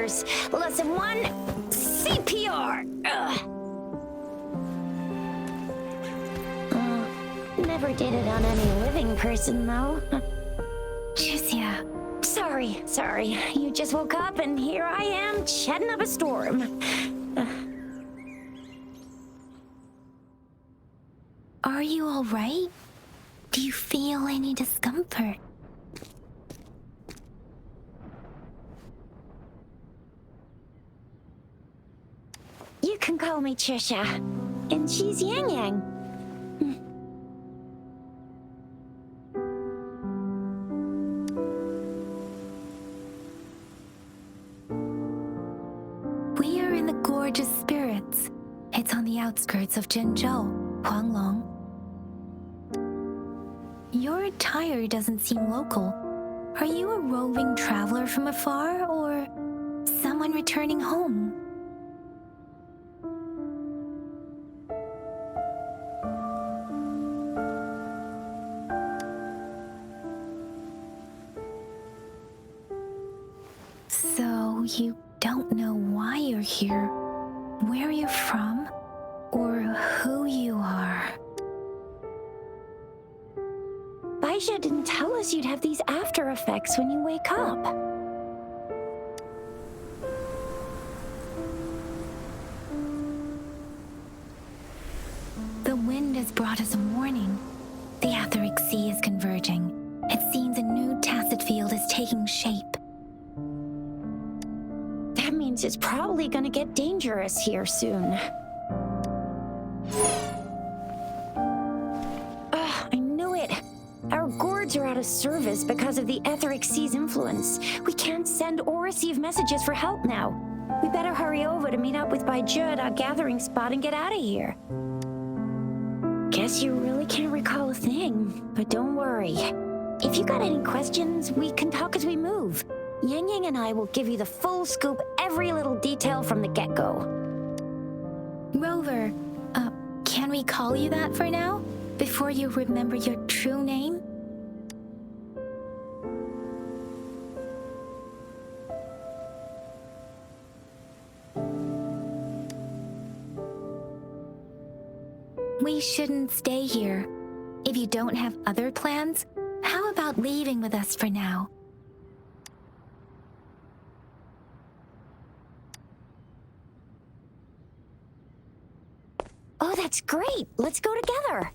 course. Lesson 1, CPR. Never did it on any living person, though. Jusia. Sorry. You just woke up and here I am, chatting up a storm. Are you all right? Do you feel any discomfort? You can call me Trisha, and she's Yang Yang. We are in the Gorgeous Spirits. It's on the outskirts of Zhenzhou, Huanglong. Your attire doesn't seem local. Are you a roving traveler from afar, or someone returning home? So you don't know why you're here, where you're from, or who you are. Baisha didn't tell us you'd have these after effects when you wake up. The wind has brought us a warning. The Etheric Sea is converging. It seems a new tacit field is taking shape. That means it's probably gonna get dangerous here soon. I knew it. Our gourds are out of service because of the Etheric Sea's influence. We can't send or receive messages for help now. We better hurry over to meet up with Baiju at our gathering spot and get out of here. Guess you really can't recall a thing, but don't worry. If you got any questions, we can talk as we move. Yang Yang and I will give you the full scoop, every little detail from the get-go. Rover, can we call you that for now? Before you remember your true name? We shouldn't stay here. If you don't have other plans, how about leaving with us for now? Oh, that's great! Let's go together!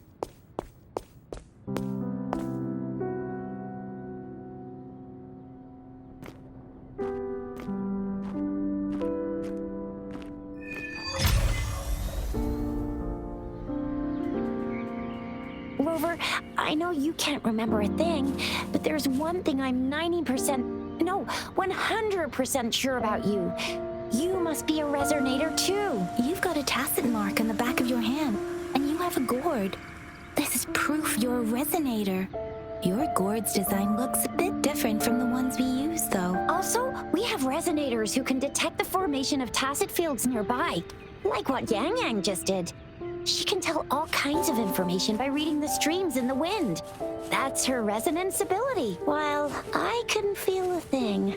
Rover, I know you can't remember a thing, but there's one thing I'm 100% sure about you. You must be a resonator too. You've got a tacit mark on the back of your hand, and you have a gourd. This is proof you're a resonator. Your gourd's design looks a bit different from the ones we use, though. Also, we have resonators who can detect the formation of tacit fields nearby, like what Yang Yang just did. She can tell all kinds of information by reading the streams in the wind. That's her resonance ability, while I couldn't feel a thing.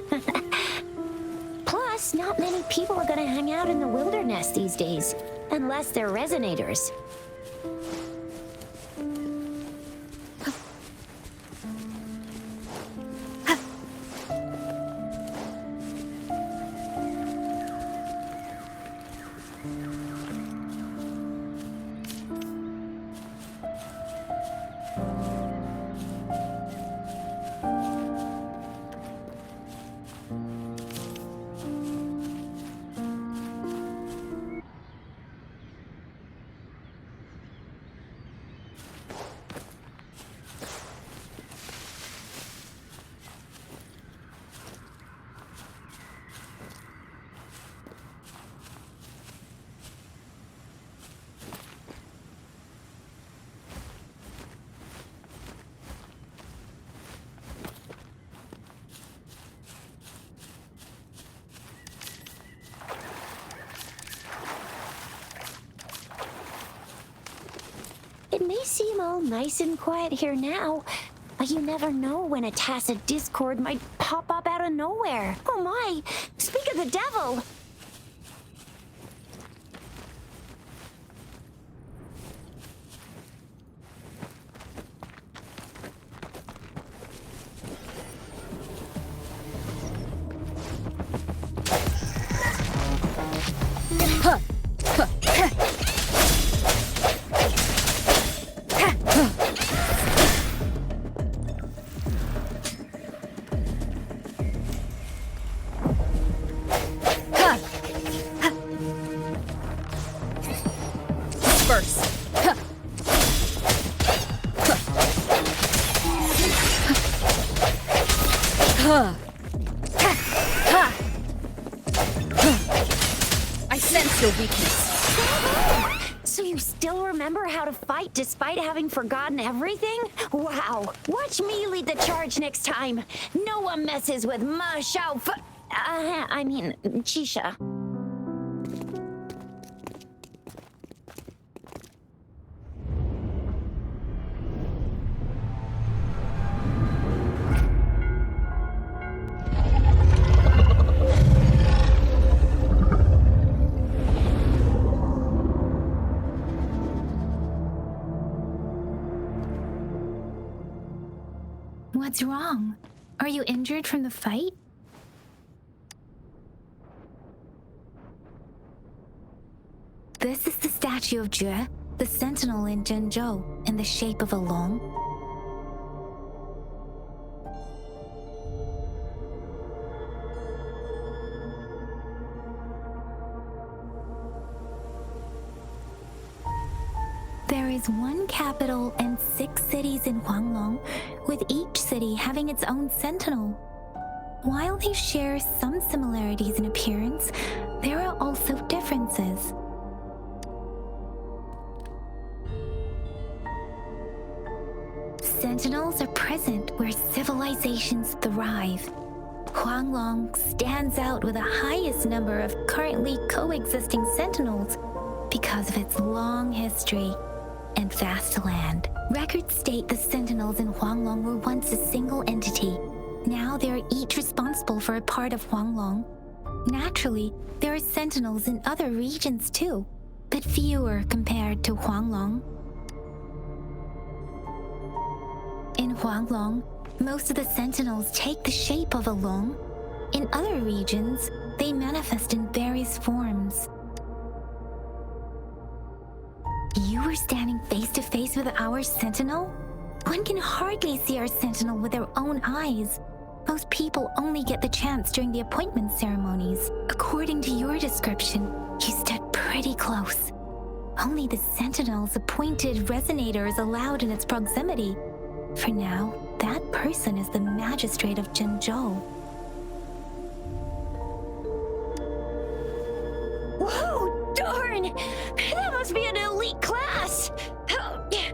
Plus, not many people are gonna hang out in the wilderness these days, unless they're resonators. It may seem all nice and quiet here now, but you never know when a tacit discord might pop up out of nowhere. Oh my! Speaking You're the devil! I sense your weakness. So you still remember how to fight despite having forgotten everything? Wow! Watch me lead the charge next time. No one messes with Ma Xiao Chisha. What's wrong? Are you injured from the fight? This is the statue of Jue, the sentinel in Zhenzhou, in the shape of a long. There is one capital and 6 cities in Huanglong, with each city having its own sentinel. While they share some similarities in appearance, there are also differences. Sentinels are present where civilizations thrive. Huanglong stands out with the highest number of currently coexisting sentinels because of its long history and vast land. Records state the sentinels in Huanglong were once a single entity. Now they are each responsible for a part of Huanglong. Naturally, there are sentinels in other regions too, but fewer compared to Huanglong. In Huanglong, most of the sentinels take the shape of a long. In other regions, they manifest in various forms. You were standing face to face with our sentinel? One can hardly see our sentinel with their own eyes. Most people only get the chance during the appointment ceremonies. According to your description, you stood pretty close. Only the sentinel's appointed resonator is allowed in its proximity. For now, that person is the magistrate of Zhenzhou. Whoa, darn! That must be an elite class!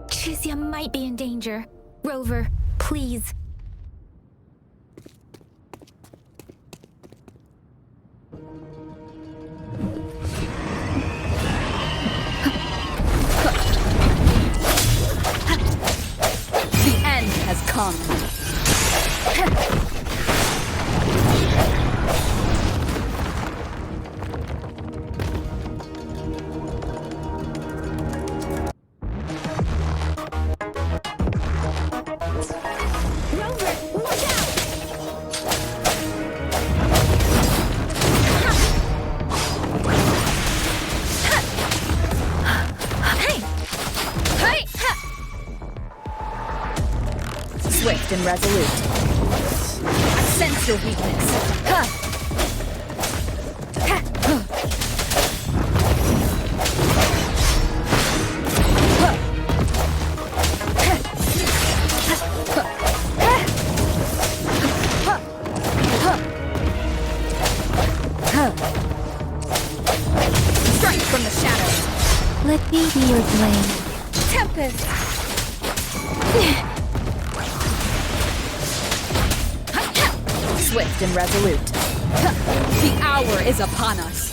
Chizia might be in danger. Rover, please. The end has come. Swift and resolute. I sense your weakness. Strike from the shadows. Let me be your blade. Tempest. Swift and resolute. The hour is upon us.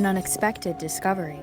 An unexpected discovery.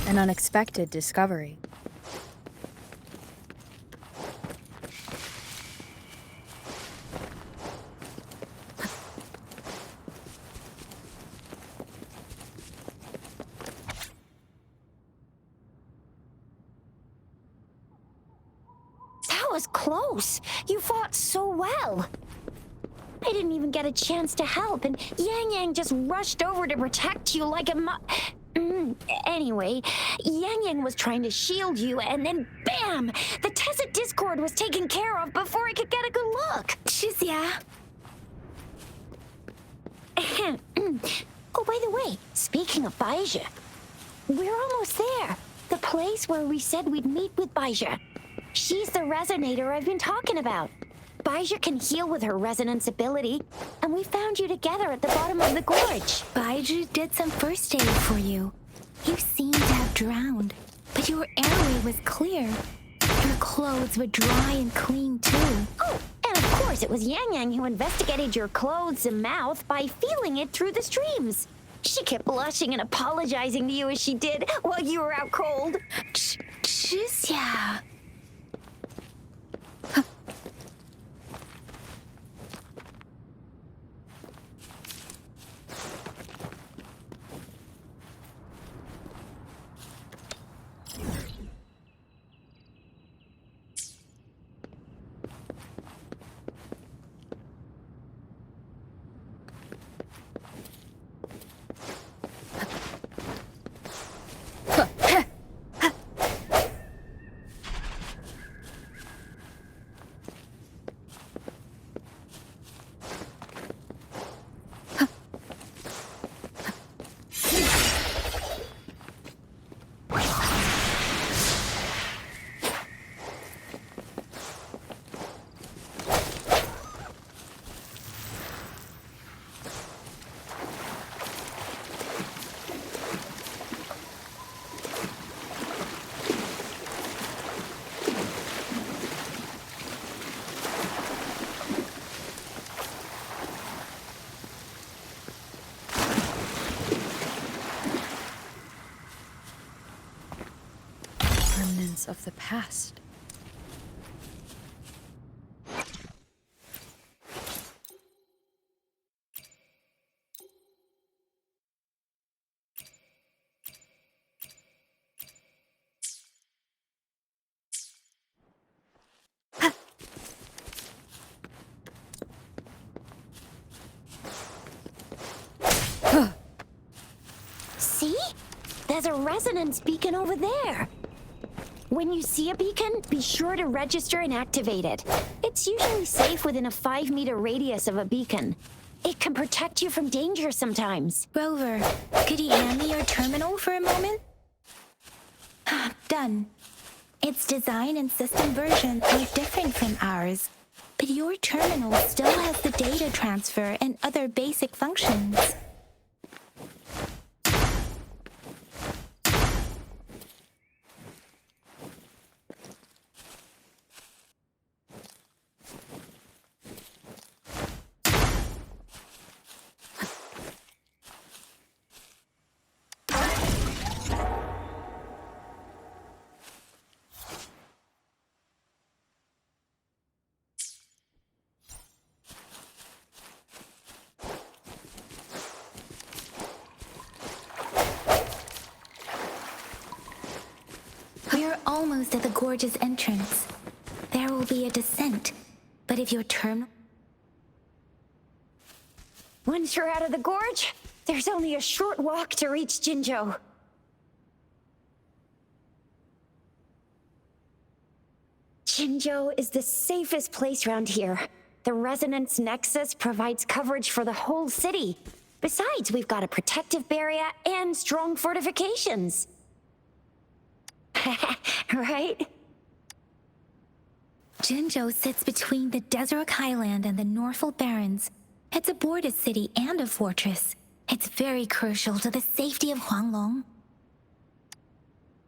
An unexpected discovery. close. You fought so well. I didn't even get a chance to help, and Yang Yang just rushed over to protect you like a Anyway, Yang Yang was trying to shield you, and then bam! The Tacit Discord was taken care of before I could get a good look. Shizia. Oh, by the way, speaking of Baizhi, we're almost there. The place where we said we'd meet with Baizhi. She's the resonator I've been talking about. Baizhi can heal with her resonance ability, and we found you together at the bottom of the gorge. Baizhi did some first aid for you. You seemed to have drowned, but your airway was clear. Your clothes were dry and clean, too. Oh, and of course it was Yang Yang who investigated your clothes and mouth by feeling it through the streams. She kept blushing and apologizing to you as she did while you were out cold. Shizia. Remnants of the past. See? There's a resonance beacon over there. When you see a beacon, be sure to register and activate it. It's usually safe within a 5-meter radius of a beacon. It can protect you from danger sometimes. Rover, could you hand me your terminal for a moment? Done. Its design and system version are different from ours, but your terminal still has the data transfer and other basic functions. We're almost at the gorge's entrance. There will be a descent, but if your terminal... Once you're out of the gorge, there's only a short walk to reach Jinzhou. Jinzhou is the safest place around here. The Resonance Nexus provides coverage for the whole city. Besides, we've got a protective barrier and strong fortifications. Right? Jinzhou sits between the Desert Highland and the Norfolk Barrens. It's a border city and a fortress. It's very crucial to the safety of Huanglong.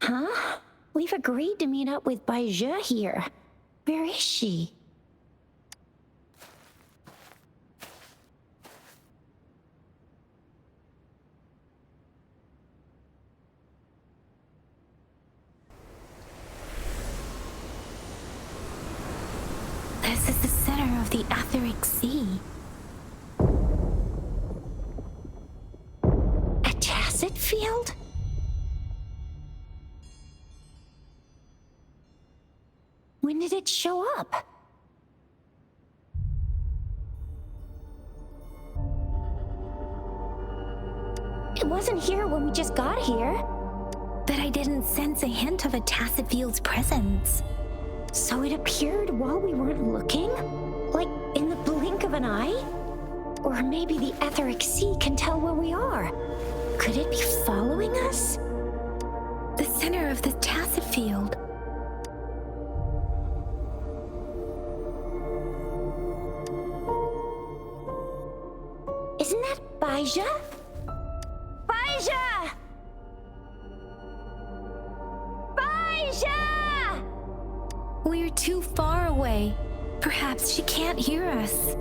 Huh? We've agreed to meet up with Baizhi here. Where is she? This is the center of the Etheric Sea. A tacit field? When did it show up? It wasn't here when we just got here. But I didn't sense a hint of a tacit field's presence. So it appeared while we weren't looking? Like in the blink of an eye? Or maybe the etheric sea can tell where we are. Could it be following us? The center of the tacit field. Isn't that Baija? Baija! Baija! We're too far away. Perhaps she can't hear us.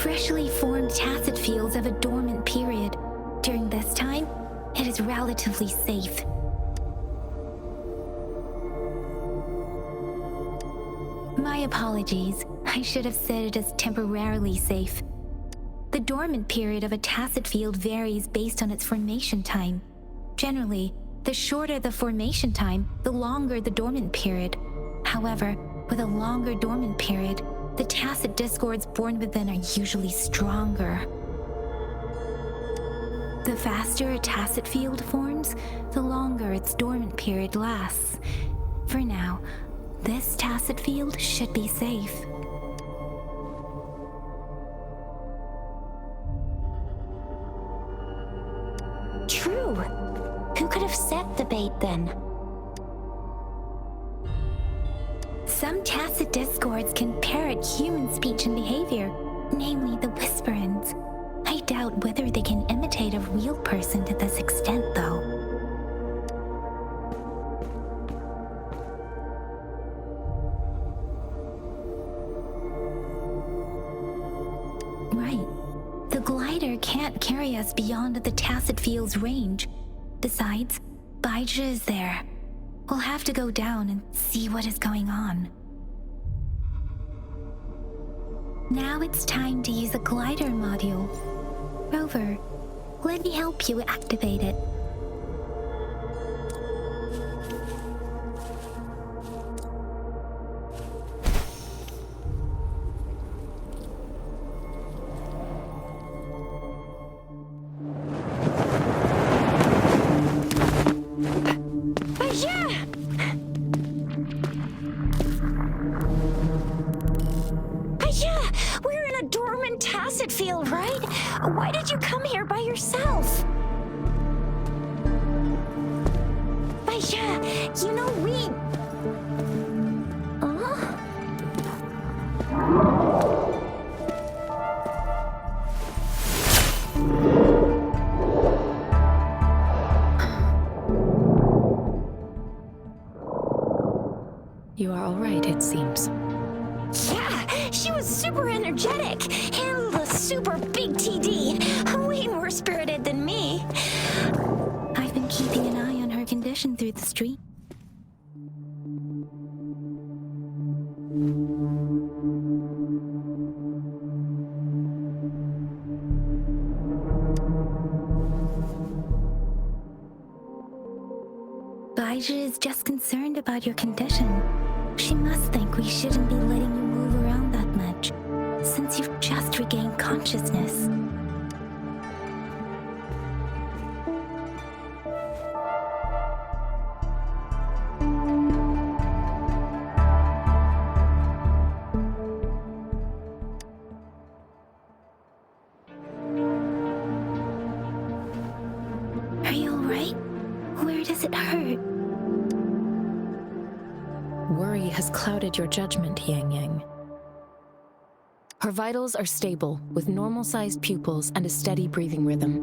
Freshly formed tacit fields have a dormant period. During this time, it is relatively safe. My apologies. I should have said it is temporarily safe. The dormant period of a tacit field varies based on its formation time. Generally, the shorter the formation time, the longer the dormant period. However, with a longer dormant period, the tacit discords born within are usually stronger. The faster a tacit field forms, the longer its dormant period lasts. For now, this tacit field should be safe. True. Who could have set the bait then? Some tacit discords can parrot human speech and behavior, namely the whisperings. I doubt whether they can imitate a real person to this extent, though. Right. The glider can't carry us beyond the tacit field's range. Besides, Baija is there. We'll have to go down and see what is going on. Now it's time to use a glider module. Rover, let me help you activate it. Tacit field, right? Why did you come here by yourself? Baija, you know we... You are all right, it seems. Yeah, she was super energetic. Handled a super big TD. Way more spirited than me. I've been keeping an eye on her condition through the street. Baija is just concerned about your condition. She must think we shouldn't be letting you move around that much, since you've just regained consciousness. Are you alright? Where does it hurt? Worry has clouded your judgment, Yang Yang. Her vitals are stable, with normal-sized pupils and a steady breathing rhythm.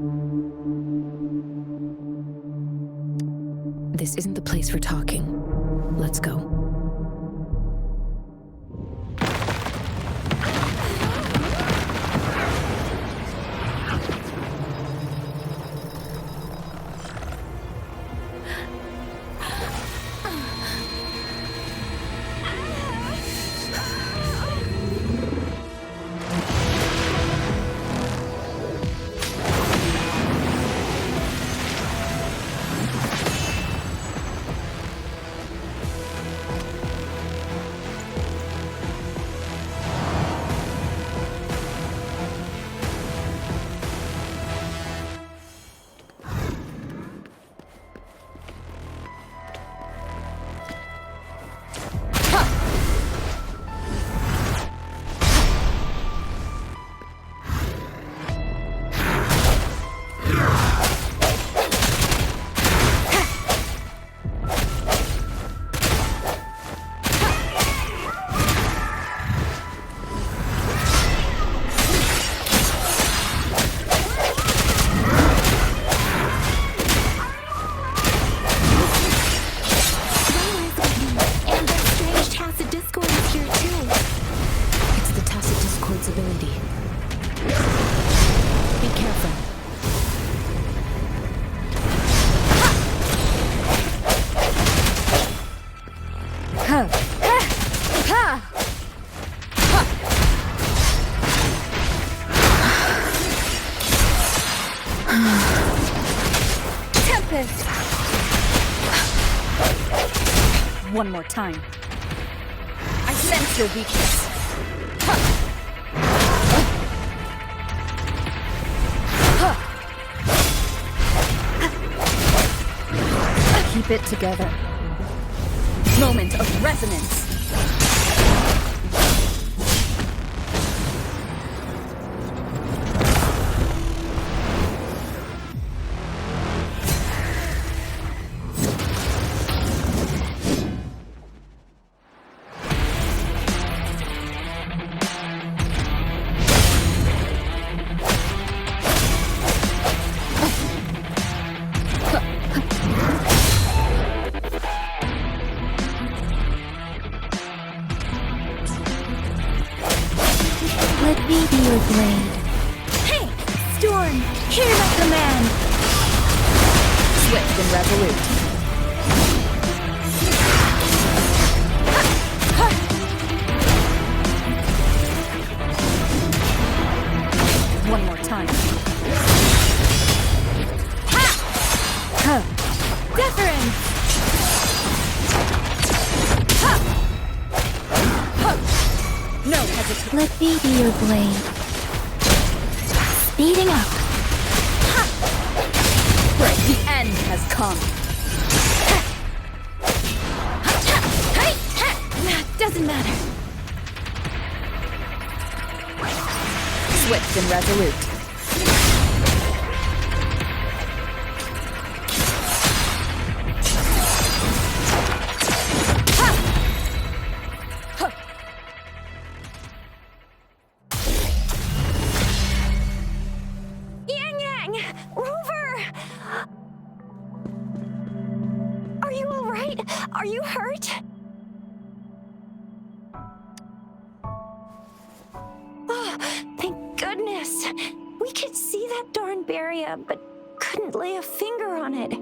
This isn't the place for talking. Let's go. Tempest! One more time. I sense your weakness. Keep it together. Moment of resonance. Let me be your blade. Hey! Storm! Hear my command! Swift and resolute. One more time. Deference! No hesitation. Let me be your blade. Speeding up. Right, the end has come. Doesn't matter. Swift and resolute. Rover! Are you all right? Are you hurt? Oh, thank goodness. We could see that darn barrier, but couldn't lay a finger on it.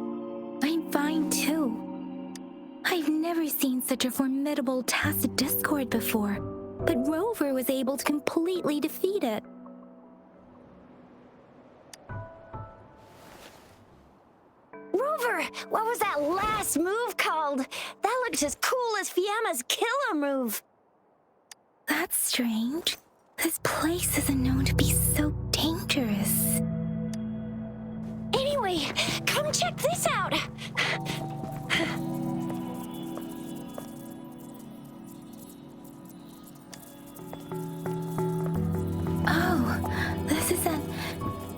I'm fine too. I've never seen such a formidable tacit discord before, but Rover was able to completely defeat it. Rover, what was that last move called? That looks as cool as Fiamma's killer move. That's strange. This place isn't known to be so dangerous. Anyway, come check this out. Oh, this is an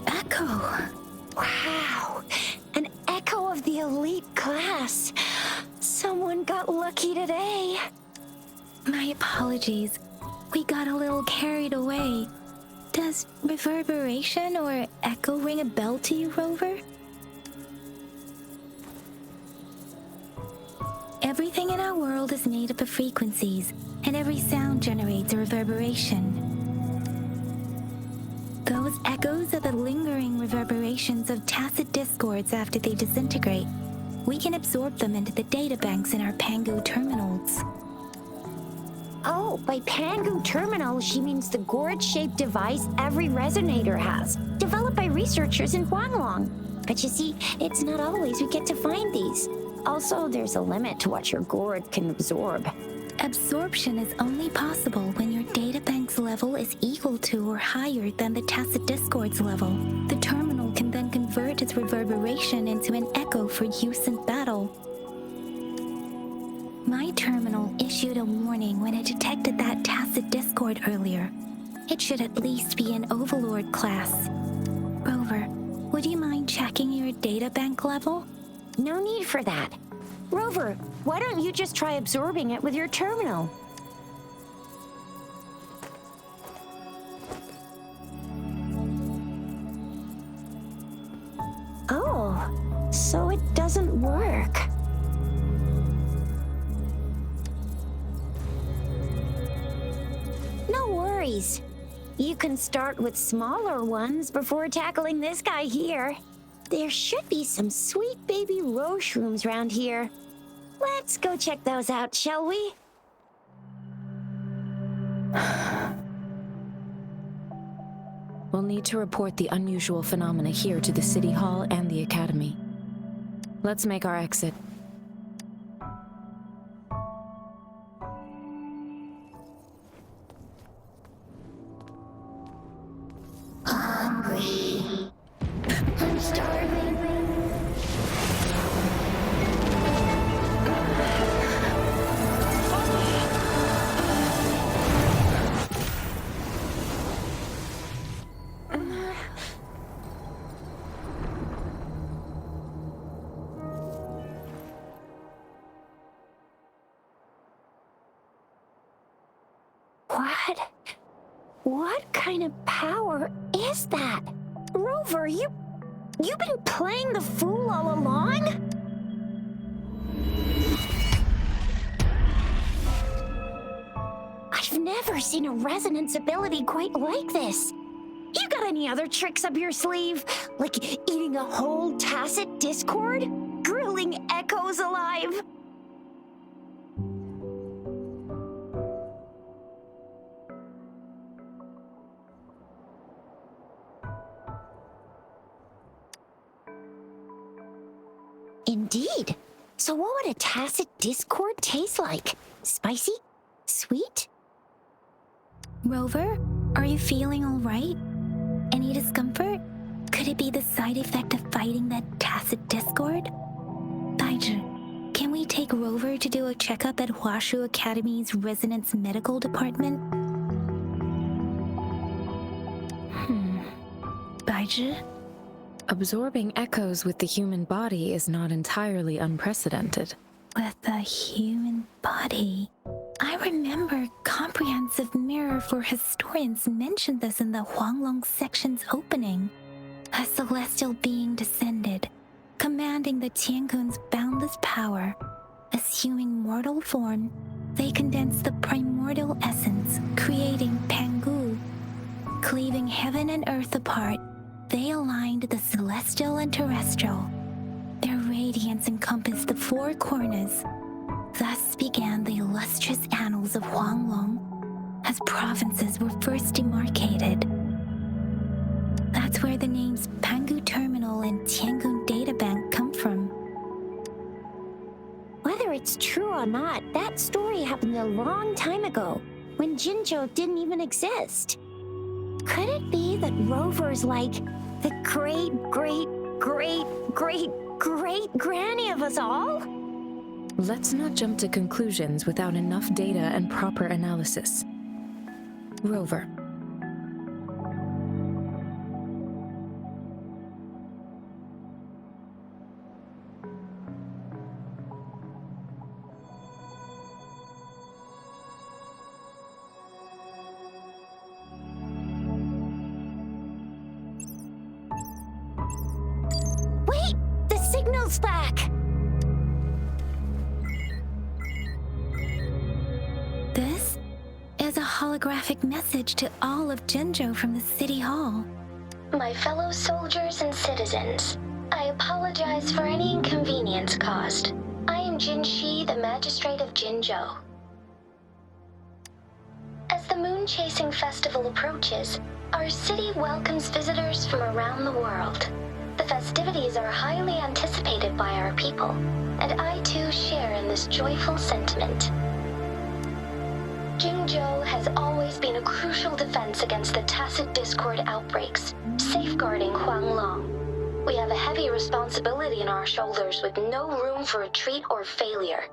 echo. Wow, an echo of the elite class. Someone got lucky today. My apologies. We got a little carried away. Does reverberation or echo ring a bell to you, Rover? Everything in our world is made up of frequencies, and every sound generates a reverberation. Those echoes are the lingering reverberations of tacit discords after they disintegrate. We can absorb them into the databanks in our Pangu terminals. Oh, by Pangu terminal, she means the gourd-shaped device every resonator has, developed by researchers in Huanglong. But you see, it's not always we get to find these. Also, there's a limit to what your gourd can absorb. Absorption is only possible when your databank's level is equal to or higher than the tacit discord's level. The terminal can then convert its reverberation into an echo for use in battle. My terminal issued a warning when it detected that tacit discord earlier. It should at least be an Overlord class. Rover, would you mind checking your databank level? No need for that. Rover, why don't you just try absorbing it with your terminal? Oh, so it doesn't work. No worries. You can start with smaller ones before tackling this guy here. There should be some sweet baby rose shrooms around here. Let's go check those out, shall we? We'll need to report the unusual phenomena here to the City Hall and the Academy. Let's make our exit. Hungry. I'm starving. What kind of power is that? Rover, you've been playing the fool all along? I've never seen a resonance ability quite like this. You got any other tricks up your sleeve? Like eating a whole tacit discord? Grilling echoes alive? Indeed. So what would a tacit discord taste like? Spicy? Sweet? Rover, are you feeling all right? Any discomfort? Could it be the side effect of fighting that tacit discord? Baizhi, can we take Rover to do a checkup at Huashu Academy's Resonance Medical Department? Baizhi? Absorbing echoes with the human body is not entirely unprecedented. With the human body. I remember Comprehensive Mirror for Historians mentioned this in the Huanglong section's opening. A celestial being descended, commanding the Tiankun's boundless power. Assuming mortal form, they condensed the primordial essence, creating Pangu. Cleaving heaven and earth apart, they aligned the celestial and terrestrial. Their radiance encompassed the four corners. Thus began the illustrious annals of Huanglong, as provinces were first demarcated. That's where the names Pangu Terminal and Tiangun Databank come from. Whether it's true or not, that story happened a long time ago, when Jinzhou didn't even exist. Could it be that Rover's like the great granny of us all? Let's not jump to conclusions without enough data and proper analysis. Rover. Wait! The signal's back! This is a holographic message to all of Jinzhou from the City Hall. My fellow soldiers and citizens, I apologize for any inconvenience caused. I am Jin Shi, the Magistrate of Jinzhou. As the Moon Chasing Festival approaches, our city welcomes visitors from around the world. The festivities are highly anticipated by our people, and I too share in this joyful sentiment. Jinzhou has always been a crucial defense against the tacit discord outbreaks, safeguarding Huanglong. We have a heavy responsibility on our shoulders with no room for retreat or failure.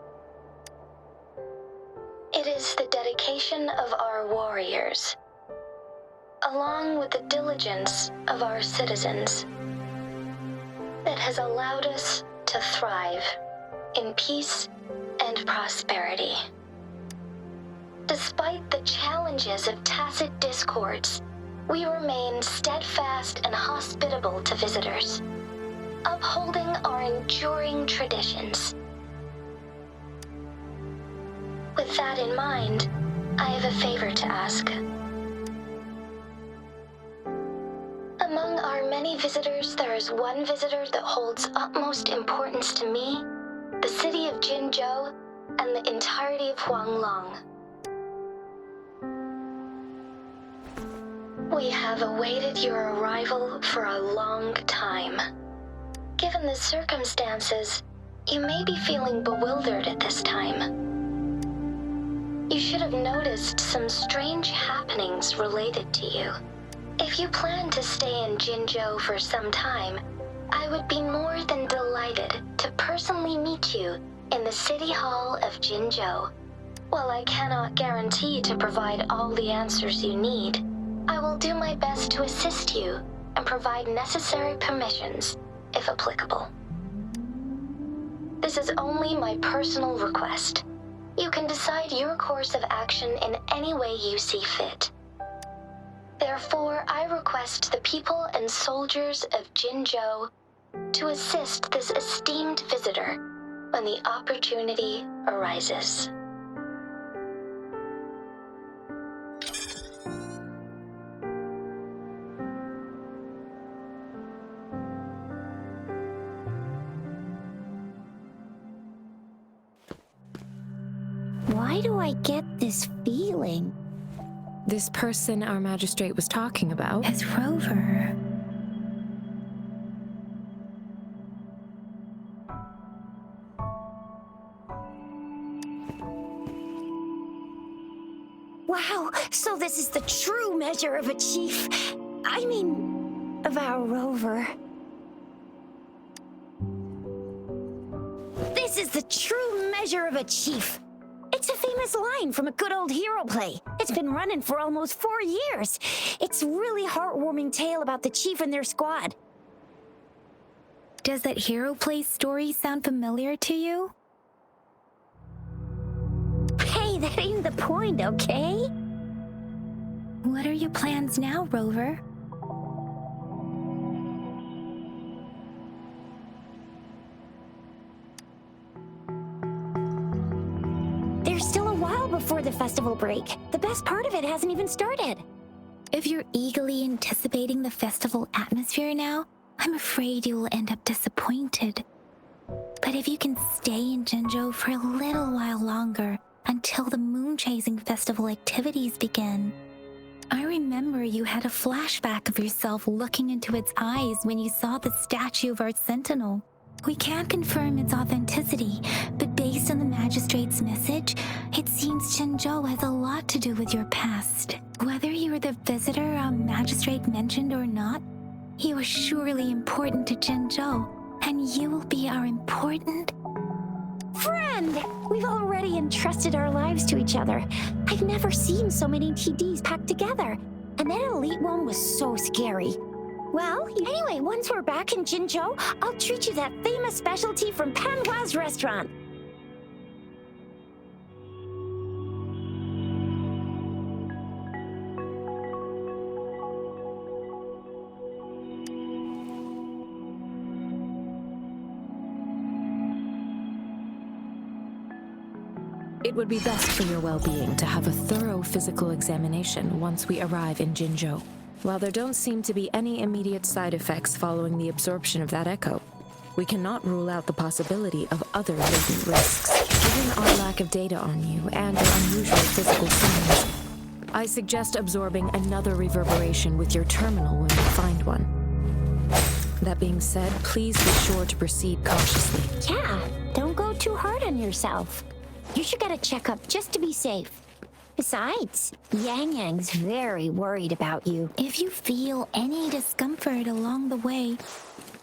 It is the dedication of our warriors, along with the diligence of our citizens, that has allowed us to thrive in peace and prosperity. Despite the challenges of tacit discords, we remain steadfast and hospitable to visitors, upholding our enduring traditions. With that in mind, I have a favor to ask. Among our many visitors, there is one visitor that holds utmost importance to me, the city of Jinzhou, and the entirety of Huanglong. We have awaited your arrival for a long time. Given the circumstances, you may be feeling bewildered at this time. You should have noticed some strange happenings related to you. If you plan to stay in Jinzhou for some time, I would be more than delighted to personally meet you in the City Hall of Jinzhou. While I cannot guarantee to provide all the answers you need, I will do my best to assist you and provide necessary permissions, if applicable. This is only my personal request. You can decide your course of action in any way you see fit. Therefore, I request the people and soldiers of Jinzhou to assist this esteemed visitor when the opportunity arises. Why do I get this feeling? This person our magistrate was talking about? As Rover. Wow, so this is the true measure of a chief. I mean, of our rover. This is the true measure of a chief. It's a famous line from a good old hero play. It's been running for almost 4 years. It's a really heartwarming tale about the chief and their squad. Does that hero play story sound familiar to you? Hey, that ain't the point, okay? What are your plans now, Rover? There's still a while before the festival break. The best part of it hasn't even started. If you're eagerly anticipating the festival atmosphere now, I'm afraid you will end up disappointed. But if you can stay in Jinzhou for a little while longer, until the moon-chasing festival activities begin. I remember you had a flashback of yourself looking into its eyes when you saw the statue of our sentinel. We can't confirm its authenticity, but based on the magistrate's message, it seems Jinzhou has a lot to do with your past. Whether you were the visitor our magistrate mentioned or not, you are surely important to Jinzhou, and you will be our important Friend! We've already entrusted our lives to each other. I've never seen so many TDs packed together. And that elite one was so scary. Well, anyway, once we're back in Jinzhou, I'll treat you that famous specialty from Panhua's restaurant. It would be best for your well-being to have a thorough physical examination once we arrive in Jinzhou. While there don't seem to be any immediate side effects following the absorption of that echo, we cannot rule out the possibility of other latent risks. Given our lack of data on you and your unusual physical signs, I suggest absorbing another reverberation with your terminal when we find one. That being said, please be sure to proceed cautiously. Yeah, don't go too hard on yourself. You should get a checkup just to be safe. Besides, Yang Yang's very worried about you. If you feel any discomfort along the way,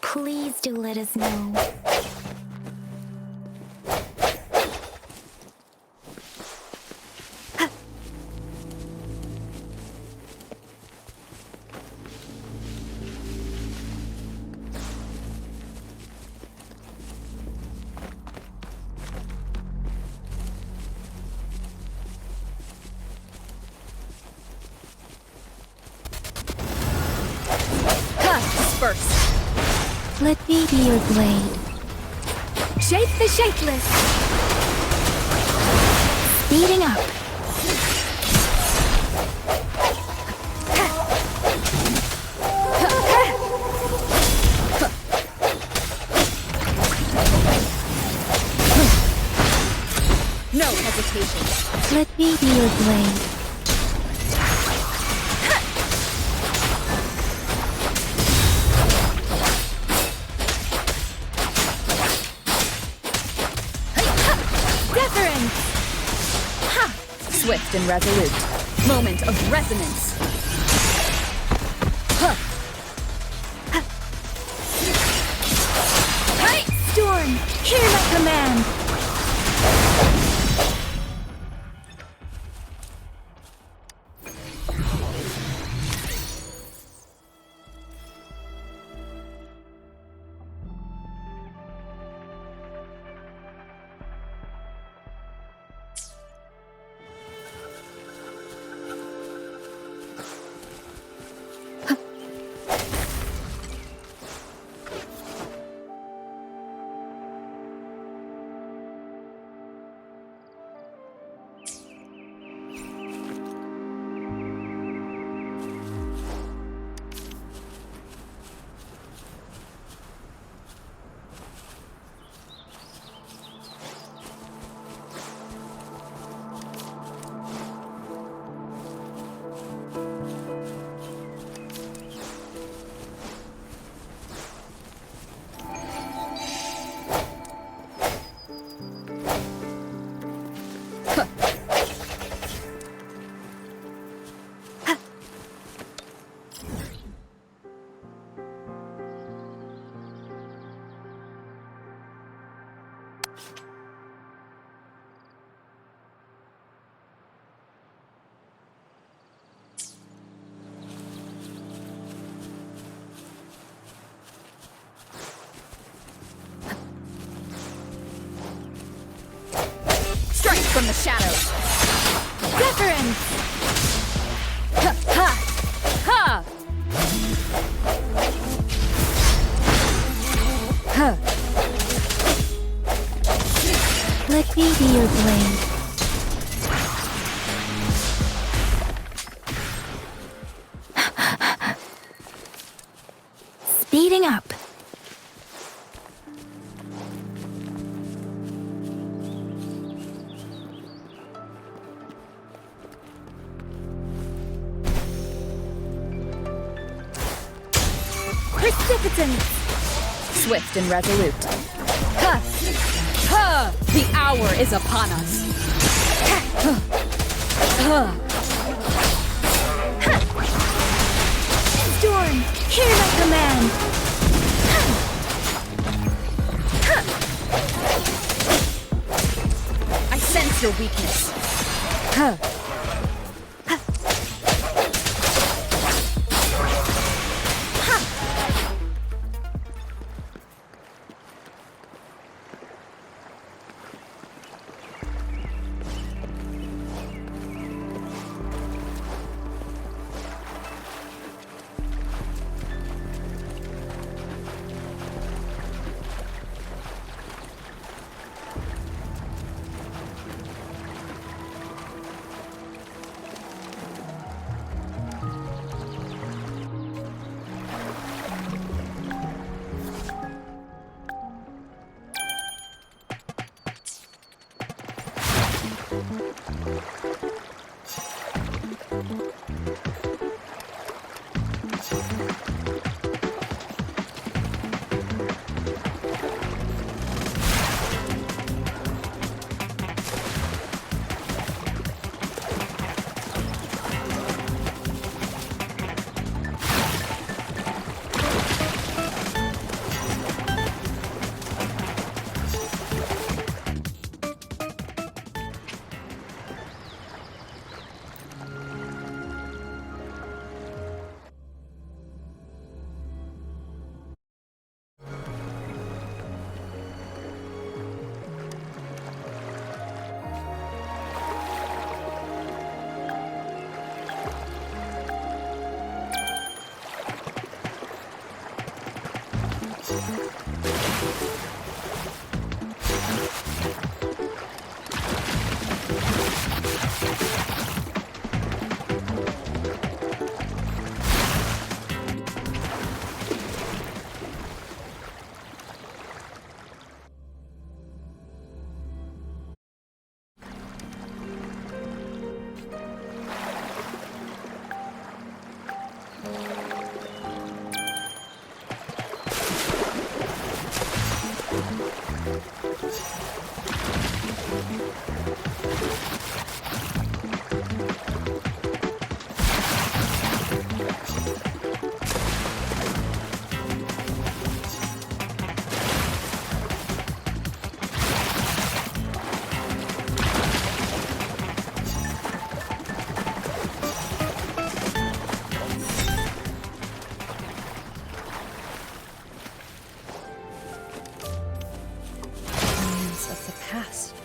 please do let us know. Disperse. Let me be your blade. Shape the shapeless. Speeding up. No hesitation. Let me be your blade. Swift and resolute. Moment of resonance. Huh. Hey, Storm! Hear my command! Strike from the shadows. Deference! Ha! Ha! Ha! Huh. Let me be your blade. Speeding up. Precipitance! Swift and resolute. Ha! Ha! The hour is upon us. Ha! Ha! Storm, hear my command! I sense your weakness. Ha! past.